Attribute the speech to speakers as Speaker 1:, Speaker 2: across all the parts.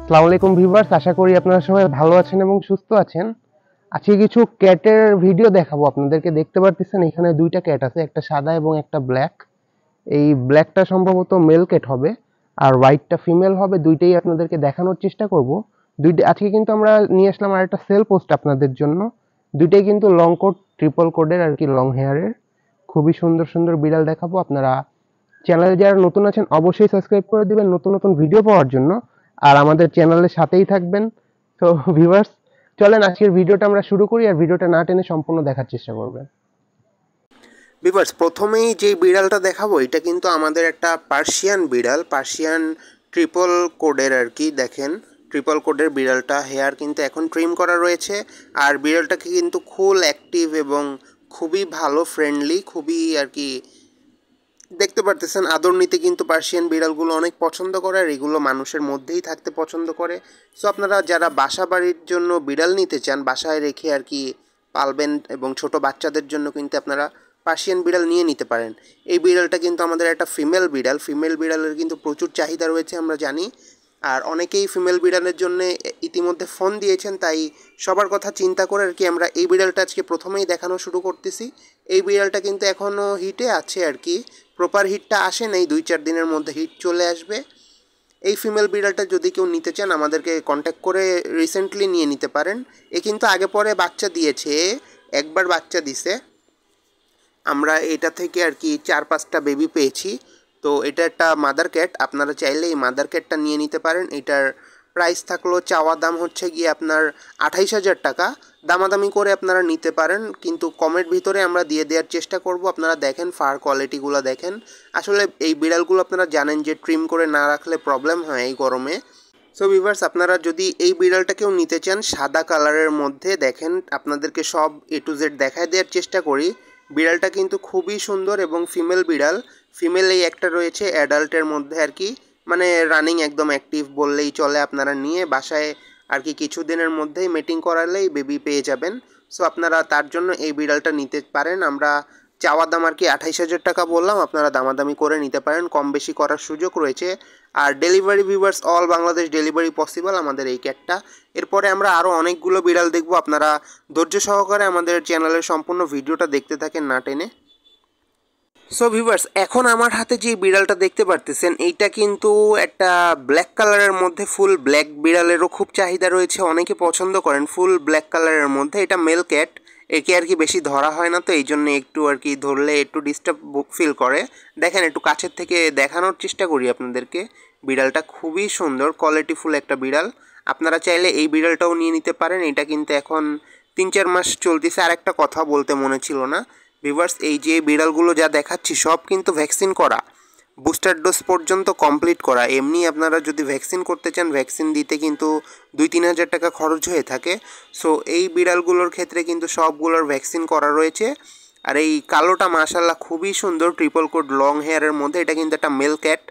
Speaker 1: আসসালামু আলাইকুম ভিউয়ার্স, আশা করি আপনারা সবাই ভালো আছেন এবং সুস্থ আছেন। আজকে কিছু ক্যাটের ভিডিও দেখাবো আপনাদেরকে। দেখতে পারতেছেন এখানে দুইটা ক্যাট আছে, একটা সাদা এবং একটা ব্ল্যাক। এই ব্ল্যাকটা সম্ভবত মেল ক্যাট হবে আর হোয়াইটটা ফিমেল হবে। দুইটাই আপনাদেরকে দেখানোর চেষ্টা করব। আজকে কিন্তু আমরা নিয়ে আসলাম আর একটা সেল পোস্ট আপনাদের জন্য। দুইটাই কিন্তু লং কোট, ট্রিপল কোডের আর কি, লং হেয়ারের খুবই সুন্দর সুন্দর বিড়াল দেখাবো। আপনারা চ্যানেলে যারা নতুন আছেন অবশ্যই সাবস্ক্রাইব করে দিবেন নতুন নতুন ভিডিও পাওয়ার জন্য, আর আমাদের চ্যানেলের সাথেই থাকবেন। তো ভিউয়ার্স, চলেন আজকের ভিডিওটা আমরা শুরু করি, আর ভিডিওটা না টেনে সম্পূর্ণ দেখার চেষ্টা করবেন।
Speaker 2: ভিউয়ার্স, প্রথমেই যে বিড়ালটা দেখাবো এটা কিন্তু আমাদের একটা পার্সিয়ান বিড়াল, পার্সিয়ান ট্রিপল কোডের আর কি। দেখেন ট্রিপল কোডের বিড়ালটা, হেয়ার কিন্তু এখন ট্রিম করা রয়েছে। আর বিড়ালটাকে কিন্তু খুব অ্যাক্টিভ এবং খুবই ভালো, ফ্রেন্ডলি, খুবই আর কি দেখতে পারতেছেন আদর নিতে কিন্তু পার্সিয়ান বিড়ালগুলো অনেক পছন্দ করে, আর এগুলো মানুষের মধ্যেই থাকতে পছন্দ করে। সো আপনারা যারা বাসা বাড়ির জন্য বিড়াল নিতে চান, বাসায় রেখে আর কি পালবেন, এবং ছোট বাচ্চাদের জন্য কিন্তু আপনারা পার্সিয়ান বিড়াল নিয়ে নিতে পারেন। এই বিড়ালটা কিন্তু আমাদের একটা ফিমেল বিড়াল, ফিমেল বিড়ালের কিন্তু প্রচুর চাহিদা রয়েছে আমরা জানি। আর অনেকেই ফিমেল বিড়ালের জন্য ইতিমধ্যে ফোন দিয়েছেন, তাই সবার কথা চিন্তা করে আর কি আমরা এই বিড়ালটা আজকে প্রথমেই দেখানো শুরু করতেছি। এই বিড়ালটা কিন্তু এখনও হিটে আছে আর কি, প্রপার হিটটা আসে নাই, 2-4 দিনের মধ্যে হিট চলে আসবে। এই ফিমেল বিড়ালটা যদি কেউ নিতে চান আমাদেরকে কন্ট্যাক্ট করে রিসেন্টলি নিয়ে নিতে পারেন। এ কিন্তু আগে পরে বাচ্চা দিয়েছে, একবার বাচ্চা দিছে। আমরা এটা থেকে আর কি 4-5টা বেবি পেয়েছি। তো এটা একটা মাদার ক্যাট, আপনারা চাইলে এই মাদার ক্যাটটা নিয়ে নিতে পারেন। এটার প্রাইস থাকলো, চাওয়া দাম হচ্ছে গিয়ে আপনার 28,000 টাকা। দামাদামি করে আপনারা নিতে পারেন, কিন্তু কমের ভিতরে আমরা দিয়ে দেওয়ার চেষ্টা করব। আপনারা দেখেন ফার কোয়ালিটিগুলো দেখেন। আসলে এই বিড়ালগুলো আপনারা জানেন যে ট্রিম করে না রাখলে প্রবলেম হয় এই গরমে। সো ভিউয়ার্স, আপনারা যদি এই বিড়ালটাকেও নিতে চান সাদা কালারের মধ্যে, দেখেন আপনাদেরকে সব A to Z দেখায় দেওয়ার চেষ্টা করি। বিড়ালটা কিন্তু খুবই সুন্দর এবং ফিমেল বিড়াল। ফিমেল এই একটা রয়েছে অ্যাডাল্টের মধ্যে আর কি, মানে রানিং একদম অ্যাক্টিভ বললেই চলে। আপনারা নিয়ে বাসায় আর কি কিছুদিনের মধ্যেই মিটিং করালেই বেবি পেয়ে যাবেন। সো আপনারা তার জন্য এই বিড়ালটা নিতে পারেন। আমরা চাওয়া দাম আর কি 28,000 টাকা বললাম, আপনারা দামাদামি করে নিতে পারেন, কম বেশি করার সুযোগ রয়েছে। আর delivery viewers, all Bangladesh delivery possible আমাদের এই ক্যাটটা। এরপরে আমরা আরও অনেকগুলো বিড়াল দেখব, আপনারা ধৈর্য সহকারে আমাদের চ্যানেলের সম্পূর্ণ ভিডিওটা দেখতে থাকেন না টেনে। সো ভিউয়ার্স, এখন আমার হাতে যে বিড়ালটা দেখতে পারতেছেন এইটা কিন্তু একটা ব্ল্যাক কালারের মধ্যে, ফুল ব্ল্যাক বিড়ালেরও খুব চাহিদা রয়েছে, অনেকে পছন্দ করেন ফুল ব্ল্যাক কালারের মধ্যে। এটা মেল ক্যাট, একে আর কি বেশি ধরা হয় না, তো এই জন্য একটু আর কি ধরলে একটু ডিস্টার্ব ফিল করে। দেখেন একটু কাছের থেকে দেখানোর চেষ্টা করি আপনাদেরকে। বিড়ালটা খুবই সুন্দর, কোয়ালিটিফুল একটা বিড়াল। আপনারা চাইলে এই বিড়ালটাও নিয়ে নিতে পারেন। এটা কিন্তু এখন 3-4 মাস চলতেছে। আর একটা কথা বলতে মনে ছিল না ভিউয়ার্স, এই যে বিড়ালগুলো যা দেখাচ্ছি সব কিন্তু ভ্যাকসিন করা, বুস্টার ডোজ পর্যন্ত কমপ্লিট করা। এমনি আপনারা যদি ভ্যাকসিন করতে চান, ভ্যাকসিন দিতে কিন্তু 2-3 হাজার টাকা খরচ হয়ে থাকে। সো এই বিড়ালগুলোর ক্ষেত্রে কিন্তু সবগুলোর ভ্যাকসিন করা রয়েছে। আর এই কালোটা মাশাল্লাহ খুবই সুন্দর, ট্রিপল কোড লং হেয়ারের মধ্যে, এটা কিন্তু একটা মেল ক্যাট।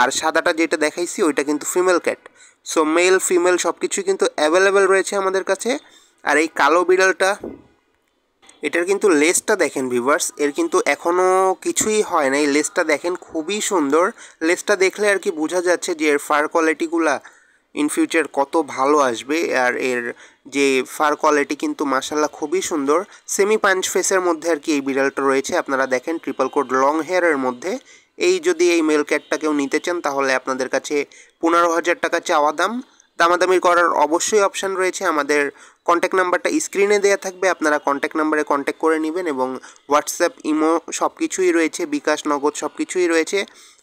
Speaker 2: আর সাদাটা যেটা দেখাইছি ওইটা কিন্তু female cat. So male female সব কিছুই কিন্তু অ্যাভেলেবেল রয়েছে আমাদের কাছে। আর এই কালো বিড়ালটা, এটার কিন্তু লেজটা দেখেন ভিউয়ার্স, এর কিন্তু এখনও কিছুই হয় না। এই লেজটা দেখেন খুবই সুন্দর। লেজটা দেখলে আর কি বোঝা যাচ্ছে যে এর ফার কোয়ালিটিগুলা ইন ফিউচার কত ভালো আসবে। আর এর যে ফার কোয়ালিটি কিন্তু মাশাল্লাহ খুবই সুন্দর। সেমি পাঞ্চ ফেসের মধ্যে আর কি এই বিড়ালটা রয়েছে। আপনারা দেখেন ট্রিপল কোড লং হেয়ারের মধ্যে। এই যদি এই মেল ক্যাটটাকেও নিতে চান তাহলে আপনাদের কাছে 15,000 টাকা চাওয়া দাম। দামাদামি করার অবশ্যই অপশান রয়েছে। আমাদের কন্ট্যাক্ট নাম্বারটা স্ক্রিনে দেওয়া থাকবে, আপনারা কন্ট্যাক্ট নাম্বারে কন্ট্যাক্ট করে নেবেন, এবং হোয়াটসঅ্যাপ, ইমো সব কিছুই রয়েছে, বিকাশ, নগদ সব কিছুই রয়েছে।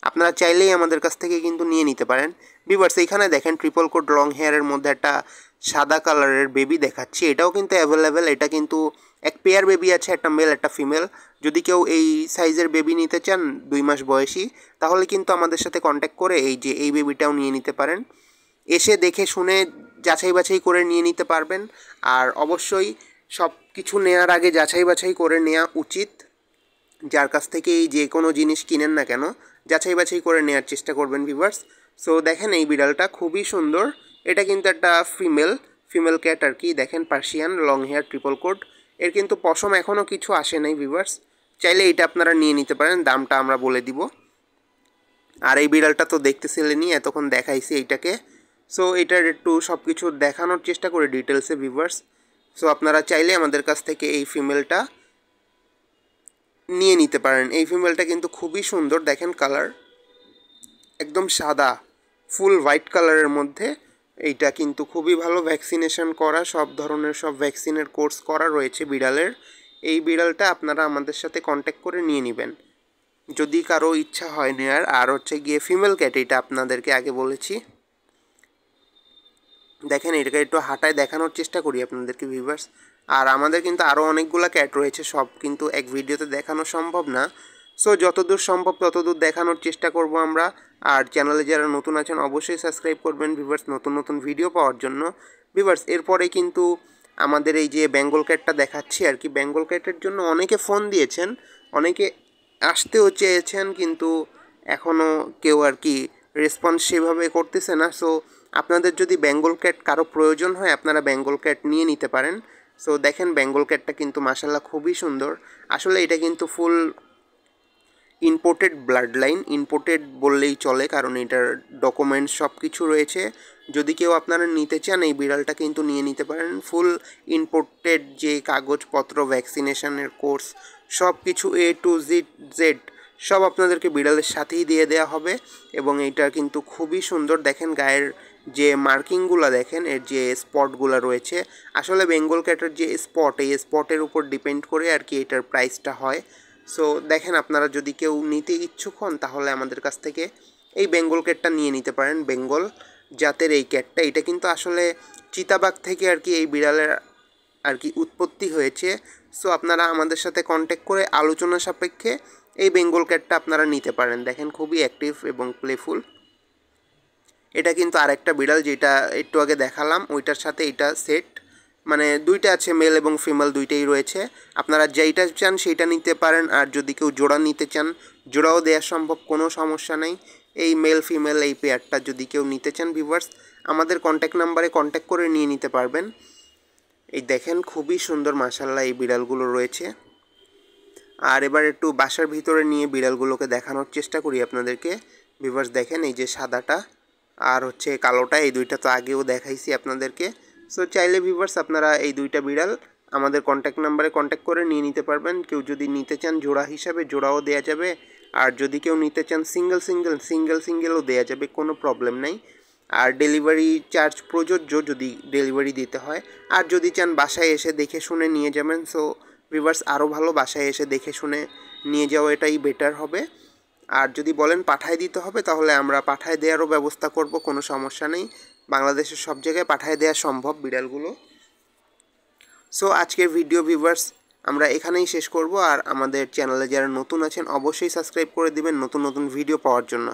Speaker 2: আপনারা চাইলেই আমাদের কাছ থেকে কিন্তু নিয়ে নিতে পারেন। ভিউয়ার্স, এইখানে দেখেন ট্রিপল কোড লং হেয়ারের মধ্যে একটা সাদা কালারের বেবি দেখাচ্ছি, এটাও কিন্তু অ্যাভেলেবেল। এটা কিন্তু এক পেয়ার বেবি আছে, একটা মেল একটা ফিমেল। যদি কেউ এই সাইজের বেবি নিতে চান 2 মাস বয়সী, তাহলে কিন্তু আমাদের সাথে কন্ট্যাক্ট করে এই যে এই বেবিটাও নিয়ে নিতে পারেন। এসে দেখে শুনে যাচাই বাছাই করে নিয়ে নিতে পারবেন। আর অবশ্যই সব কিছু নেওয়ার আগে যাচাই বাছাই করে নেওয়া উচিত। যার কাছ থেকে এই যে কোনো জিনিস কিনেন না কেন, যাচাই বাছাই করে নেওয়ার চেষ্টা করবেন ভিউয়ার্স। সো দেখেন এই বিড়ালটা খুবই সুন্দর। এটা কিন্তু একটা ফিমেল ক্যাট আর কি। দেখেন Persian long hair triple coat. এর কিন্তু পশম এখনও কিছু আসে নাই ভিউয়ার্স, চাইলে এটা আপনারা নিয়ে নিতে পারেন, দামটা আমরা বলে দিব। আর এই বিড়ালটা তো দেখতেছিলেনই, এতক্ষণ দেখাইছি এইটাকে। সো এটার একটু সব কিছু দেখানোর চেষ্টা করি ডিটেলসে ভিউয়ার্স। সো আপনারা চাইলে আমাদের কাছ থেকে এই ফিমেলটা নিয়ে নিতে পারেন। এই ফিমেলটা কিন্তু খুবই সুন্দর, দেখেন কালার একদম সাদা, ফুল হোয়াইট কালারের মধ্যে। এইটা কিন্তু খুবই ভালো, ভ্যাকসিনেশন করা, সব ধরনের সব ভ্যাকসিনের কোর্স করা রয়েছে বিড়ালের। এই বিড়ালটা আপনারা আমাদের সাথে কন্ট্যাক্ট করে নিয়ে নেবেন যদি কারো ইচ্ছা হয় নেওয়ার। আর হচ্ছে গিয়ে ফিমেল ক্যাট, এটা আপনাদেরকে আগে বলেছি। দেখেন এটাকে একটু হাঁটায় দেখানোর চেষ্টা করি আপনাদেরকে ভিউয়ার্স। আর আমাদের কিন্তু আরও অনেকগুলো ক্যাট রয়েছে, সব কিন্তু এক ভিডিওতে দেখানো সম্ভব না। সো যতদূর সম্ভব ততদূর দেখানোর চেষ্টা করব আমরা। আর চ্যানেলে যারা নতুন আছেন অবশ্যই সাবস্ক্রাইব করবেন ভিউয়ার্স, নতুন নতুন ভিডিও পাওয়ার জন্য। ভিউয়ার্স এরপরে কিন্তু আমাদের এই যে বেঙ্গল ক্যাটটা দেখাচ্ছি আর কি, বেঙ্গল ক্যাটের জন্য অনেকে ফোন দিয়েছেন, অনেকে আসতেও চেয়েছেন, কিন্তু এখনও কেউ আর কি রেসপন্স সেভাবে করতেছে না। সো আপনাদের যদি বেঙ্গল ক্যাট কারো প্রয়োজন হয় আপনারা বেঙ্গল ক্যাট নিয়ে নিতে পারেন। সো দেখেন বেঙ্গল ক্যাটটা কিন্তু মাশাল্লাহ খুবই সুন্দর। আসলে এটা কিন্তু ফুল ইম্পোর্টেড ব্লাড লাইন, ইম্পোর্টেড বললেই চলে, কারণ এটার ডকুমেন্টস সব কিছু রয়েছে। যদি কেউ আপনারা নিতে চান এই বিড়ালটা কিন্তু নিয়ে নিতে পারেন। ফুল ইম্পোর্টেড যে কাগজপত্র, ভ্যাকসিনেশনের কোর্স সব কিছু A to Z সব আপনাদেরকে বিড়ালের সাথেই দিয়ে দেওয়া হবে। এবং এইটা কিন্তু খুবই সুন্দর, দেখেন গায়ের যে মার্কিংগুলো দেখেন, এর যে স্পটগুলো রয়েছে। আসলে বেঙ্গল ক্যাটের যে স্পট, এই স্পটের উপর ডিপেন্ড করে আর কি এটার প্রাইসটা হয়। সো দেখেন আপনারা যদি কেউ নিতে ইচ্ছুক হন তাহলে আমাদের কাছ থেকে এই বেঙ্গল ক্যাটটা নিয়ে নিতে পারেন। বেঙ্গল জাতের এই ক্যাটটা, এটা কিন্তু আসলে চিতাবাঘ থেকে আর কি এই বিড়ালের আর কি উৎপত্তি হয়েছে। সো আপনারা আমাদের সাথে কন্ট্যাক্ট করে আলোচনা সাপেক্ষে এই বেঙ্গল ক্যাটটা আপনারা নিতে পারেন। দেখেন খুবই অ্যাক্টিভ এবং প্লেফুল। এটা কিন্তু আরেকটা বিড়াল যেটা একটু আগে দেখালাম, ওইটার সাথে এটা সেট, মানে দুইটা আছে, মেল এবং ফিমেল দুইটাই রয়েছে। আপনারা যেইটা চান সেইটা নিতে পারেন। আর যদি কেউ জোড়া নিতে চান জোড়াও দেওয়া সম্ভব, কোনো সমস্যা নেই। এই মেল ফিমেল এই পেয়ারটা যদি কেউ নিতে চান ভিউয়ার্স আমাদের কন্ট্যাক্ট নাম্বারে কন্ট্যাক্ট করে নিয়ে নিতে পারবেন। এই দেখেন খুবই সুন্দর মাশাআল্লাহ এই বিড়ালগুলো রয়েছে। আর এবার একটু বাসার ভিতরে নিয়ে বিড়ালগুলোকে দেখানোর চেষ্টা করি আপনাদেরকে ভিউয়ার্স। দেখেন এই যে সাদাটা আর হচ্ছে কালোটা, এই দুইটা তো আগেও দেখাইছি আপনাদেরকে। সো চাইলে ভিউয়ার্স আপনারা এই দুইটা বিড়াল আমাদের কন্ট্যাক্ট নাম্বারে কন্ট্যাক্ট করে নিয়ে নিতে পারবেন। কেউ যদি নিতে চান জোড়া হিসাবে জোড়াও দেওয়া যাবে, আর যদি কেউ নিতে চান সিঙ্গেলও দেওয়া যাবে, কোনো প্রবলেম নাই। আর ডেলিভারি চার্জ প্রযোজ্য যদি ডেলিভারি দিতে হয়। আর যদি চান বাসায় এসে দেখে শুনে নিয়ে যাবেন, সো ভিউয়ার্স আরও ভালো, বাসায় এসে দেখে শুনে নিয়ে যাওয়া এটাই বেটার হবে। আর যদি বলেন পাঠায় দিতে হবে তাহলে আমরা পাঠায় দেওয়ারও ব্যবস্থা করব, কোনো সমস্যা নেই। বাংলাদেশের সব জায়গায় পাঠায় দেওয়া সম্ভব বিড়ালগুলো। সো আজকের ভিডিও ভিউয়ার্স আমরা এখানেই শেষ করব। আর আমাদের চ্যানেলে যারা নতুন আছেন অবশ্যই সাবস্ক্রাইব করে দিবেন নতুন নতুন ভিডিও পাওয়ার জন্য।